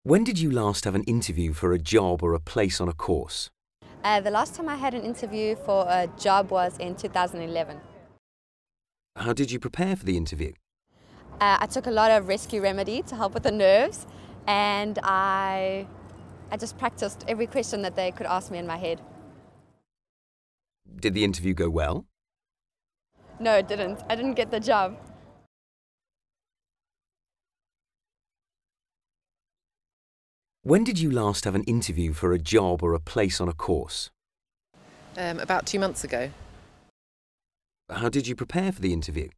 When did you last have an interview for a job or a place on a course? The last time I had an interview for a job was in 2011. How did you prepare for the interview? I took a lot of rescue remedy to help with the nerves, and I just practiced every question that they could ask me in my head. Did the interview go well? No, it didn't. I didn't get the job. When did you last have an interview for a job or a place on a course? About 2 months ago. How did you prepare for the interview?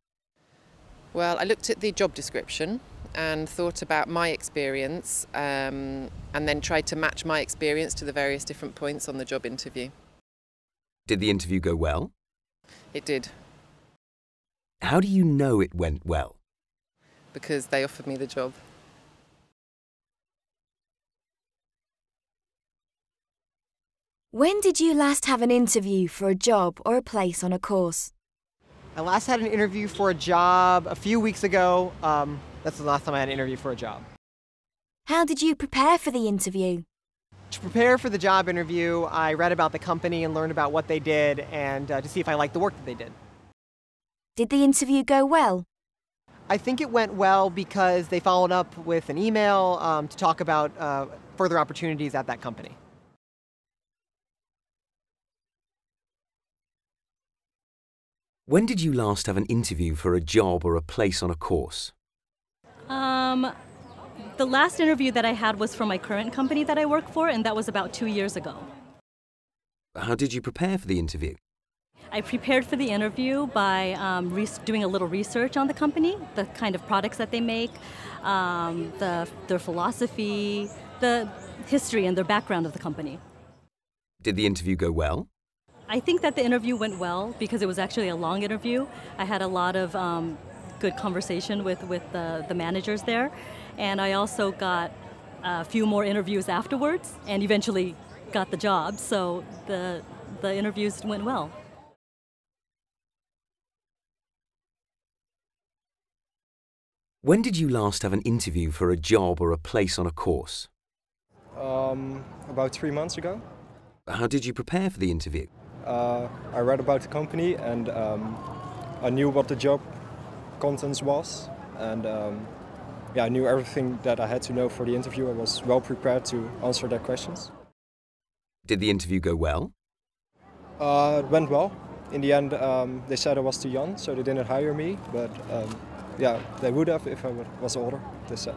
Well, I looked at the job description and thought about my experience and then tried to match my experience to the various different points on the job interview. Did the interview go well? It did, How do you know it went well? because they offered me the job. When did you last have an interview for a job or a place on a course? I last had an interview for a job a few weeks ago. That's the last time I had an interview for a job. How did you prepare for the interview? To prepare for the job interview, I read about the company and learned about what they did and to see if I liked the work that they did. Did the interview go well? I think it went well because they followed up with an email to talk about further opportunities at that company. When did you last have an interview for a job or a place on a course? The last interview that I had was for my current company that I work for, and that was about 2 years ago. How did you prepare for the interview? I prepared for the interview by doing a little research on the company, the kind of products that they make, their philosophy, the history and their background of the company. Did the interview go well? I think that the interview went well because it was actually a long interview. I had a lot of good conversation with the managers there, and I also got a few more interviews afterwards and eventually got the job, so the interviews went well. When did you last have an interview for a job or a place on a course? About 3 months ago. How did you prepare for the interview? I read about the company and I knew what the job contents was, and I knew everything that I had to know for the interview. I was well prepared to answer their questions. Did the interview go well? It went well. In the end, they said I was too young, so they didn't hire me, but they would have if I was older, they said.